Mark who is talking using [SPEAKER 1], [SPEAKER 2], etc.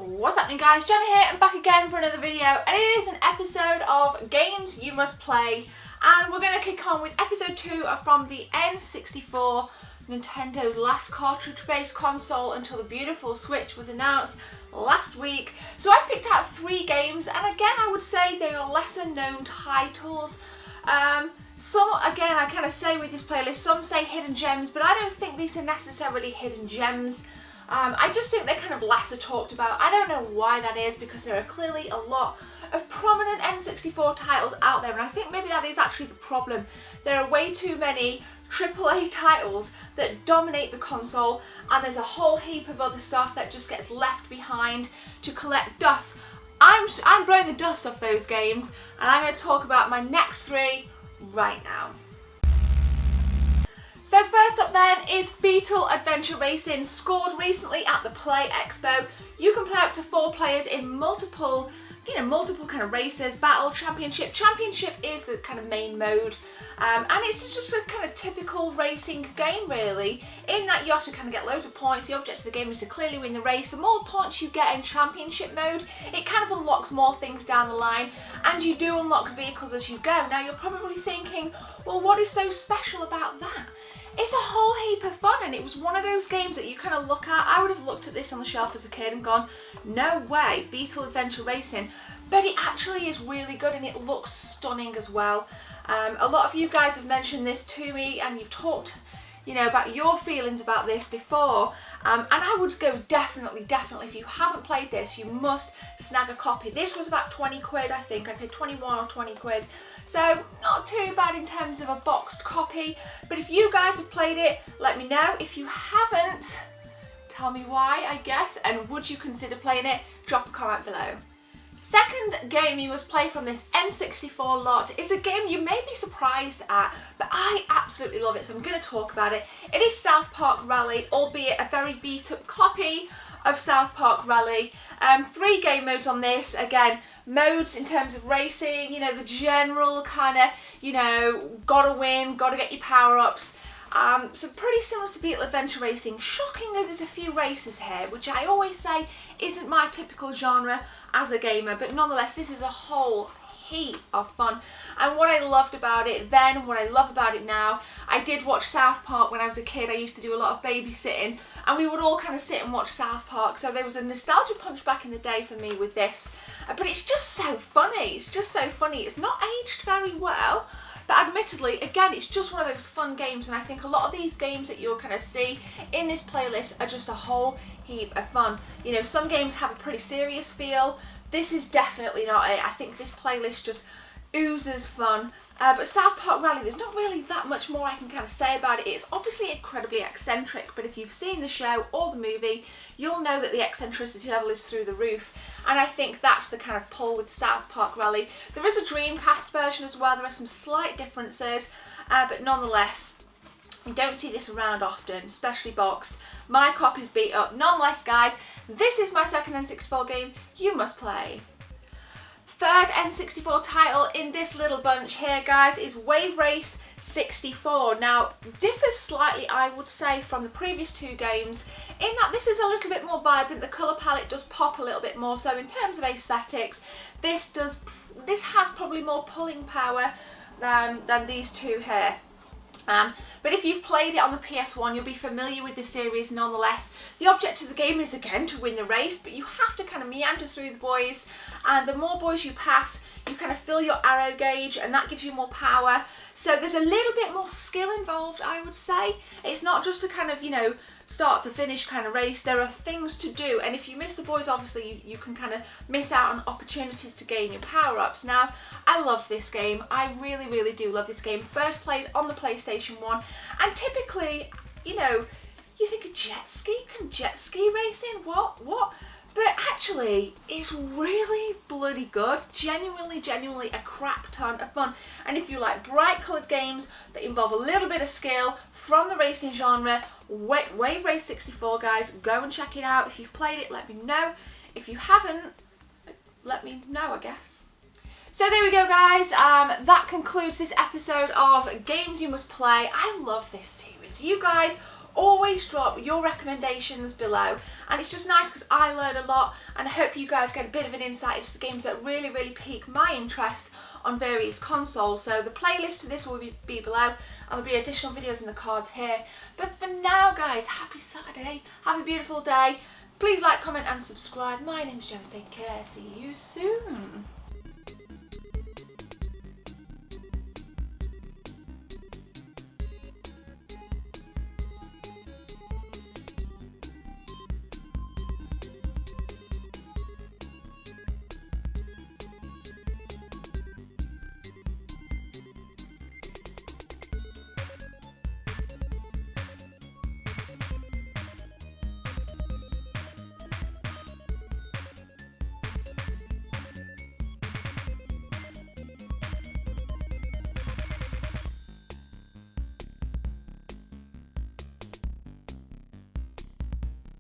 [SPEAKER 1] What's happening, guys? Gemma here and back again for another video, and it is an episode of Games You Must Play, and we're going to kick on with episode 2 from the N64, Nintendo's last cartridge-based console until the beautiful Switch was announced last week. So I've picked out 3 games, and again I would say they are lesser known titles. Some, again, I kind of say with this playlist, some say hidden gems, but I don't think these are necessarily hidden gems. I just think they're kind of lesser talked about. I don't know why that is, because there are clearly a lot of prominent N64 titles out there, and I think maybe that is actually the problem. There are way too many AAA titles that dominate the console, and there's a whole heap of other stuff that just gets left behind to collect dust. I'm blowing the dust off those games, and I'm going to talk about my next 3 right now. So first up then is Beetle Adventure Racing, scored recently at the Play Expo. You can play up to 4 players in multiple kind of races, battle, championship. Championship is the kind of main mode, and it's just a kind of typical racing game really, in that you have to kind of get loads of points. The object of the game is to clearly win the race. The more points you get in championship mode, it kind of unlocks more things down the line, and you do unlock vehicles as you go. Now you're probably thinking, well, what is so special about that? It's a whole heap of fun, and it was one of those games that you kind of look at. I would have looked at this on the shelf as a kid and gone, no way, Beetle Adventure Racing. But it actually is really good, and it looks stunning as well. A lot of you guys have mentioned this to me, and you've talked, about your feelings about this before. And I would go definitely, if you haven't played this, you must snag a copy. This was about 20 quid, I think. I paid 21 or 20 quid. So not too bad in terms of a boxed copy. But if you guys have played it, let me know. If you haven't, tell me why, I guess. And would you consider playing it? Drop a comment below. Second game you must play from this N64 lot is a game you may be surprised at, but I absolutely love it, so I'm going to talk about it. It is South Park Rally, albeit a very beat up copy of South Park Rally. 3 game modes on this. Again, modes in terms of racing, the general kind of, gotta win, gotta get your power-ups. So pretty similar to Beetle Adventure Racing. Shockingly, there's a few races here, which I always say isn't my typical genre as a gamer, but nonetheless, this is a whole heap of fun. And what I loved about it then, what I love about it now, I did watch South Park when I was a kid. I used to do a lot of babysitting, and we would all kind of sit and watch South Park, so there was a nostalgia punch back in the day for me with this. But it's just so funny, It's not aged very well, but admittedly, again, it's just one of those fun games, and I think a lot of these games that you'll kind of see in this playlist are just a whole heap of fun. Some games have a pretty serious feel. This is definitely not it. I think this playlist just oozes fun. But South Park Rally, there's not really that much more I can kind of say about it. It's obviously incredibly eccentric, but if you've seen the show or the movie, you'll know that the eccentricity level is through the roof. And I think that's the kind of pull with South Park Rally. There is a Dreamcast version as well. There are some slight differences, but nonetheless, you don't see this around often, especially boxed. My copy's beat up. Nonetheless, guys, this is my second N64 game you must play. Third N64 title in this little bunch here, guys, is Wave Race 64. Now, differs slightly, I would say, from the previous 2 games, in that this is a little bit more vibrant. The colour palette does pop a little bit more, so in terms of aesthetics, this has probably more pulling power than these 2 here. But if you've played it on the PS1, you'll be familiar with the series nonetheless. The object of the game is, again, to win the race, but you have to kind of meander through the boys, and the more boys you pass, you kind of fill your arrow gauge, and that gives you more power. So there's a little bit more skill involved, I would say. It's not just a kind of, start to finish kind of race. There are things to do, and if you miss the boys, obviously you can kind of miss out on opportunities to gain your power-ups. Now, I love this game. I really, really do love this game. First played on the PlayStation 1, and typically, you think a jet ski? Can jet ski racing? What? But actually, it's really bloody good. Genuinely a crap ton of fun. And if you like bright coloured games that involve a little bit of skill from the racing genre, Wave Race 64, guys, go and check it out. If you've played it, let me know. If you haven't, let me know, I guess. So there we go, guys. That concludes this episode of Games You Must Play. I love this series. You guys always drop your recommendations below, and it's just nice because I learn a lot, and I hope you guys get a bit of an insight into the games that really pique my interest on various consoles. So the playlist to this will be below, and there'll be additional videos in the cards here. But for now guys, happy Saturday, have a beautiful day. Please like, comment and subscribe. My name's Gemma, take care, see you soon.